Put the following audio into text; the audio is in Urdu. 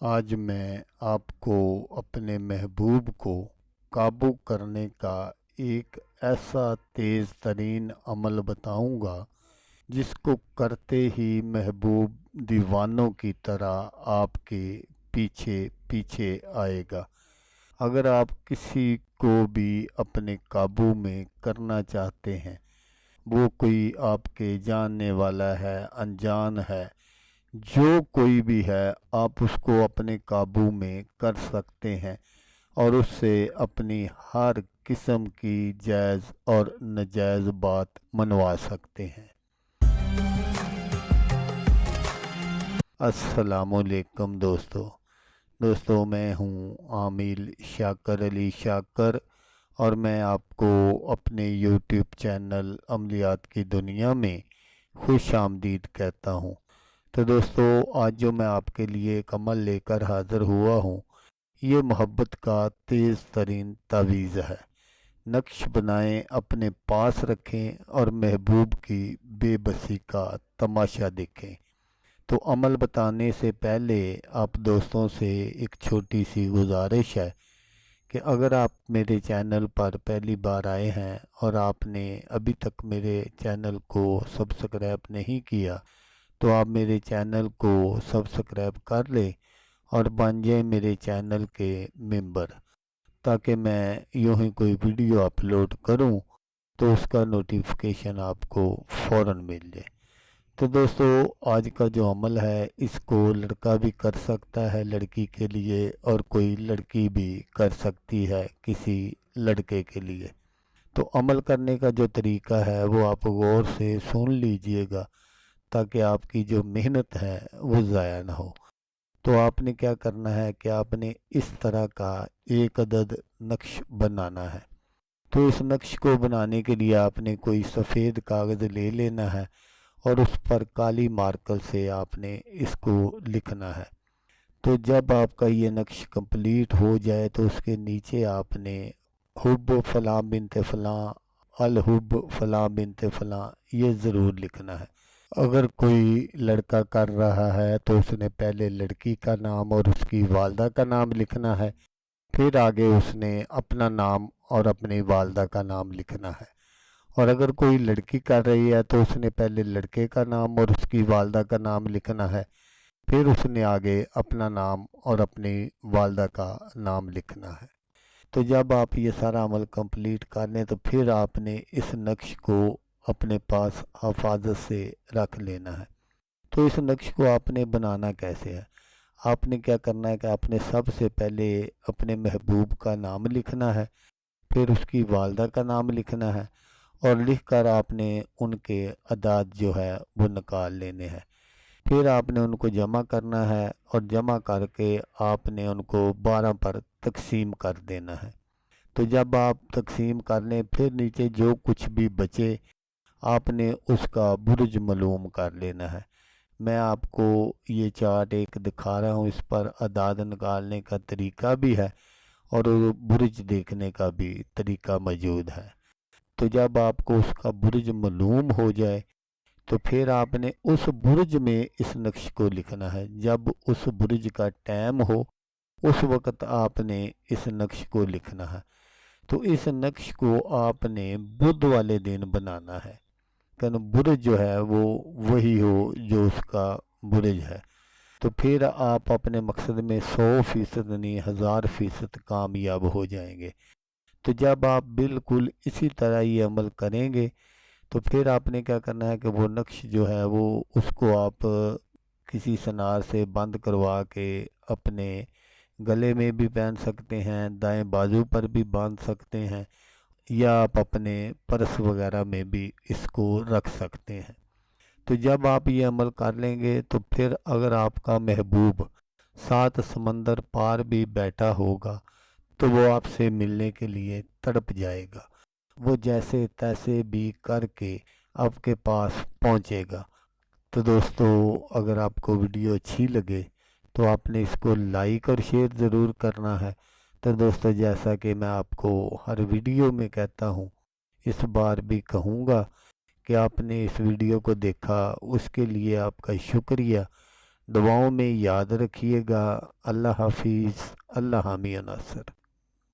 آج میں آپ کو اپنے محبوب کو قابو کرنے کا ایک ایسا تیز ترین عمل بتاؤں گا جس کو کرتے ہی محبوب دیوانوں کی طرح آپ کے پیچھے پیچھے آئے گا۔ اگر آپ کسی کو بھی اپنے قابو میں کرنا چاہتے ہیں، وہ کوئی آپ کے جاننے والا ہے، انجان ہے، جو کوئی بھی ہے، آپ اس کو اپنے قابو میں کر سکتے ہیں اور اس سے اپنی ہر قسم کی جائز اور ناجائز بات منوا سکتے ہیں۔ السلام علیکم دوستو، میں ہوں عامل شاکر علی شاکر، اور میں آپ کو اپنے یوٹیوب چینل عملیات کی دنیا میں خوش آمدید کہتا ہوں۔ تو دوستو، آج جو میں آپ کے لیے ایک عمل لے کر حاضر ہوا ہوں، یہ محبت کا تیز ترین تعویذ ہے۔ نقش بنائیں، اپنے پاس رکھیں اور محبوب کی بے بسی کا تماشا دیکھیں۔ تو عمل بتانے سے پہلے آپ دوستوں سے ایک چھوٹی سی گزارش ہے کہ اگر آپ میرے چینل پر پہلی بار آئے ہیں اور آپ نے ابھی تک میرے چینل کو سبسکرائب نہیں کیا، تو آپ میرے چینل کو سبسکرائب کر لیں اور بن جائیں میرے چینل کے ممبر، تاکہ میں یوں ہی کوئی ویڈیو اپلوڈ کروں تو اس کا نوٹیفیکیشن آپ کو فوراً مل جائے۔ تو دوستو، آج کا جو عمل ہے اس کو لڑکا بھی کر سکتا ہے لڑکی کے لیے، اور کوئی لڑکی بھی کر سکتی ہے کسی لڑکے کے لیے۔ تو عمل کرنے کا جو طریقہ ہے وہ آپ غور سے سن لیجئے گا، تاکہ آپ کی جو محنت ہے وہ ضائع نہ ہو۔ تو آپ نے کیا کرنا ہے کہ آپ نے اس طرح کا ایک عدد نقش بنانا ہے۔ تو اس نقش کو بنانے کے لیے آپ نے کوئی سفید کاغذ لے لینا ہے اور اس پر کالی مارکر سے آپ نے اس کو لکھنا ہے۔ تو جب آپ کا یہ نقش کمپلیٹ ہو جائے تو اس کے نیچے آپ نے حب فلاں بنت فلاں، الحب فلاں بنت فلاں، یہ ضرور لکھنا ہے۔ اگر کوئی لڑکا کر رہا ہے تو اس نے پہلے لڑکی کا نام اور اس کی والدہ کا نام لکھنا ہے، پھر آگے اس نے اپنا نام اور اپنی والدہ کا نام لکھنا ہے۔ اور اگر کوئی لڑکی کر رہی ہے تو اس نے پہلے لڑکے کا نام اور اس کی والدہ کا نام لکھنا ہے، پھر اس نے آگے اپنا نام اور اپنی والدہ کا نام لکھنا ہے۔ تو جب آپ یہ سارا عمل کمپلیٹ کر لیں تو پھر آپ نے اس نقش کو اپنے پاس حفاظت سے رکھ لینا ہے۔ تو اس نقش کو آپ نے بنانا کیسے ہے؟ آپ نے کیا کرنا ہے کہ آپ نے سب سے پہلے اپنے محبوب کا نام لکھنا ہے، پھر اس کی والدہ کا نام لکھنا ہے، اور لکھ کر آپ نے ان کے اعداد جو ہے وہ نکال لینے ہیں۔ پھر آپ نے ان کو جمع کرنا ہے اور جمع کر کے آپ نے ان کو 12 پر تقسیم کر دینا ہے۔ تو جب آپ تقسیم کر لیں، پھر نیچے جو کچھ بھی بچے آپ نے اس کا برج معلوم کر لینا ہے۔ میں آپ کو یہ چارٹ ایک دکھا رہا ہوں، اس پر اعداد نکالنے کا طریقہ بھی ہے اور برج دیکھنے کا بھی طریقہ موجود ہے۔ تو جب آپ کو اس کا برج معلوم ہو جائے تو پھر آپ نے اس برج میں اس نقش کو لکھنا ہے۔ جب اس برج کا ٹائم ہو اس وقت آپ نے اس نقش کو لکھنا ہے۔ تو اس نقش کو آپ نے بدھ والے دن بنانا ہے، کہ برج جو ہے وہ وہی ہو جو اس کا برج ہے۔ تو پھر آپ اپنے مقصد میں 100% نہیں 1000% کامیاب ہو جائیں گے۔ تو جب آپ بالکل اسی طرح یہ عمل کریں گے تو پھر آپ نے کیا کرنا ہے کہ وہ نقش جو ہے وہ اس کو آپ کسی سنار سے بند کروا کے اپنے گلے میں بھی پہن سکتے ہیں، دائیں بازو پر بھی باندھ سکتے ہیں، یا آپ اپنے پرس وغیرہ میں بھی اس کو رکھ سکتے ہیں۔ تو جب آپ یہ عمل کر لیں گے تو پھر اگر آپ کا محبوب 7 سمندر پار بھی بیٹھا ہوگا تو وہ آپ سے ملنے کے لیے تڑپ جائے گا، وہ جیسے تیسے بھی کر کے آپ کے پاس پہنچے گا۔ تو دوستو، اگر آپ کو ویڈیو اچھی لگے تو آپ نے اس کو لائک اور شیئر ضرور کرنا ہے۔ تو دوستو، جیسا کہ میں آپ کو ہر ویڈیو میں کہتا ہوں، اس بار بھی کہوں گا کہ آپ نے اس ویڈیو کو دیکھا، اس کے لیے آپ کا شکریہ۔ دعاؤں میں یاد رکھیے گا۔ اللہ حافظ۔ اللہ حامی و ناصر۔